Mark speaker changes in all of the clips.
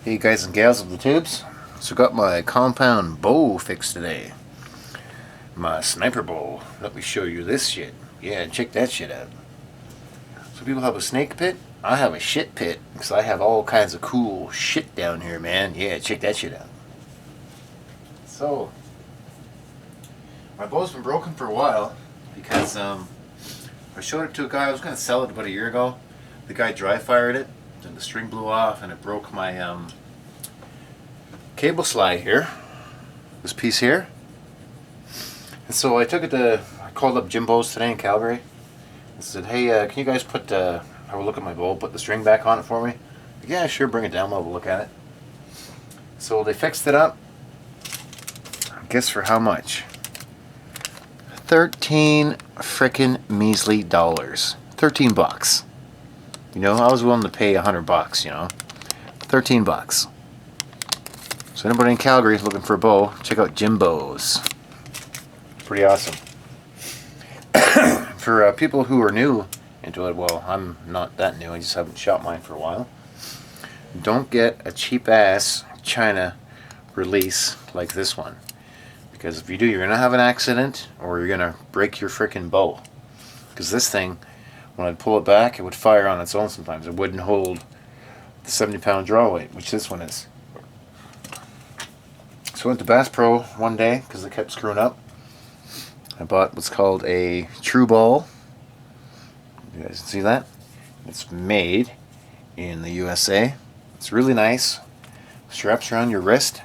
Speaker 1: Hey guys and gals of the tubes, so got my compound bow fixed today. My sniper bow. Let me show you this shit. Yeah, check that shit out. So people have a snake pit, I have a shit pit, because I have all kinds of cool shit down here, man. Yeah, check that shit out. So, my bow's been broken for a while, because I showed it to a guy. I was going to sell it about a year ago. The guy dry fired it, and the string blew off, and it broke my cable slide here, this piece here. And so I called up Jimbo's today in Calgary. I said, hey, can you guys have a look at my bow, put the string back on it for me? Yeah, sure, bring it down, we'll have a look at it. So they fixed it up. Guess for how much? 13 frickin' measly dollars. 13 bucks. You know, I was willing to pay $100, you know. 13 bucks. So anybody in Calgary looking for a bow, check out Jimbo's. Pretty awesome. For people who are new into it, well, I'm not that new. I just haven't shot mine for a while. Don't get a cheap ass China release like this one, because if you do, you're gonna have an accident or you're gonna break your frickin' bow. Because this thing, when I'd pull it back, it would fire on its own sometimes. It wouldn't hold the 70-pound draw weight, which this one is. So I went to Bass Pro one day because it kept screwing up. I bought what's called a True Ball. You guys can see that? It's made in the USA. It's really nice. Straps around your wrist.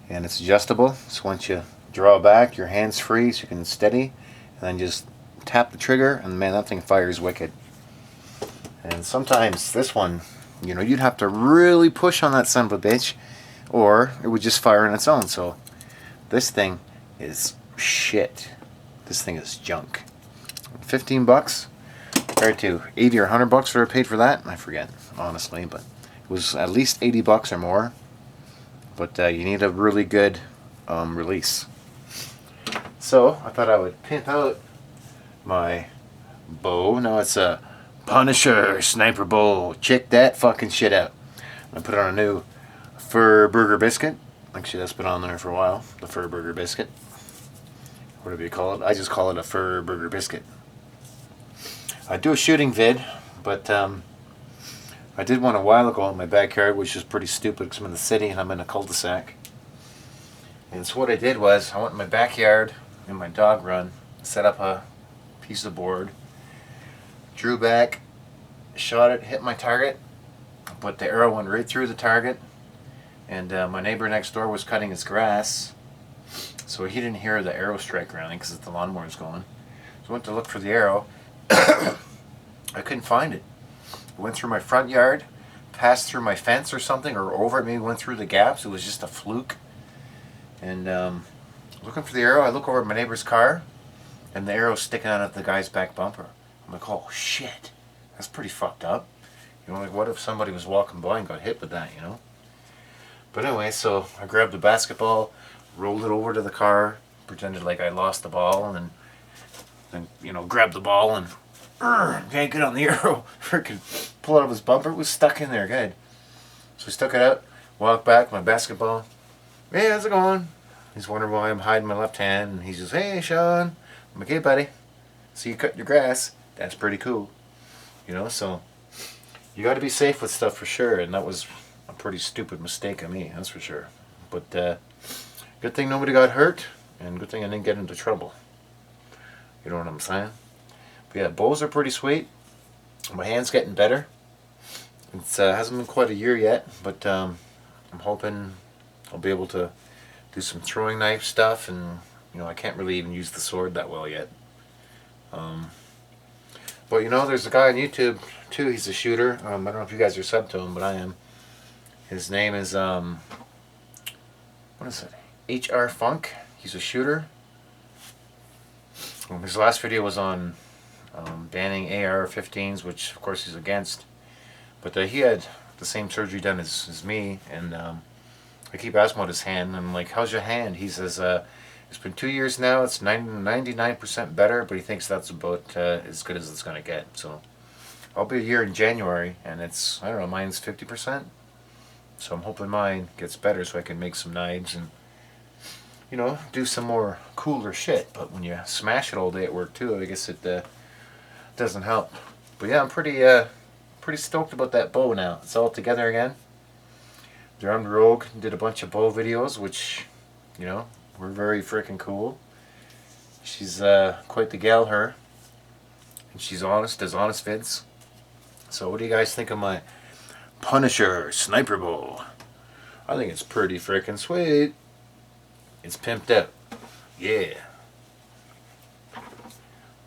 Speaker 1: And it's adjustable. So once you draw back, your hand's free so you can steady. And then just tap the trigger and man, that thing fires wicked. And sometimes this one, you know, you'd have to really push on that son of a bitch, or it would just fire on its own. So this thing is shit. This thing is junk. 15 bucks compared to 80 or 100 bucks that I paid for that. I forget, honestly, but it was at least 80 bucks or more. But you need a really good release. So I thought I would pimp out my bow. Now it's a Punisher sniper bow. Check that fucking shit out. I put on a new Fur Burger biscuit. Actually, that's been on there for a while. The Fur Burger biscuit. Whatever you call it. I just call it a Fur Burger biscuit. I do a shooting vid, but I did one a while ago in my backyard, which is pretty stupid because I'm in the city and I'm in a cul-de-sac. And so what I did was I went in my backyard in my dog run, set up a piece of board, drew back, shot it, hit my target, but the arrow went right through the target. And my neighbor next door was cutting his grass, so he didn't hear the arrow strike around because the lawnmower was going. So I went to look for the arrow. I couldn't find it. It went through my front yard, passed through my fence or something, or over it, maybe went through the gaps. It was just a fluke. And looking for the arrow, I look over at my neighbor's car, and the arrow's sticking out of the guy's back bumper. I'm like, oh shit, that's pretty fucked up. You know, like what if somebody was walking by and got hit with that, you know? But anyway, so I grabbed the basketball, rolled it over to the car, pretended like I lost the ball, and then you know, grabbed the ball and yank it on the arrow. Freaking pull it out of his bumper. It was stuck in there, good. So I stuck it out, walked back, my basketball. Hey, how's it going? He's wondering why I'm hiding my left hand, and he says, hey, Sean. I'm like, hey, buddy. So you cut your grass. That's pretty cool. You know, so you got to be safe with stuff for sure, and that was a pretty stupid mistake of me, that's for sure. But good thing nobody got hurt, and good thing I didn't get into trouble. You know what I'm saying? But yeah, bows are pretty sweet. My hand's getting better. It hasn't been quite a year yet, but I'm hoping I'll be able to do some throwing knife stuff, and you know, I can't really even use the sword that well yet. But you know, there's a guy on YouTube too. He's a shooter. I don't know if you guys are sub to him, but I am. His name is what is it? HR Funk. He's a shooter. His last video was on banning AR-15s, which of course he's against. But he had the same surgery done as me, and I keep asking about his hand. I'm like, how's your hand? He says, it's been 2 years now. It's 99% better, but he thinks that's about as good as it's going to get. So I'll be a year in January, and it's, I don't know, mine's 50%. So I'm hoping mine gets better so I can make some knives and, you know, do some more cooler shit. But when you smash it all day at work too, I guess it doesn't help. But yeah, I'm pretty stoked about that bow now. It's all together again. The Armed Rogue did a bunch of bow videos, which, you know, were very freaking cool. She's quite the gal, her. And she's honest, does honest vids. So what do you guys think of my Punisher sniper bow? I think it's pretty freaking sweet. It's pimped out. Yeah.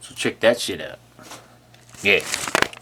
Speaker 1: So check that shit out. Yeah.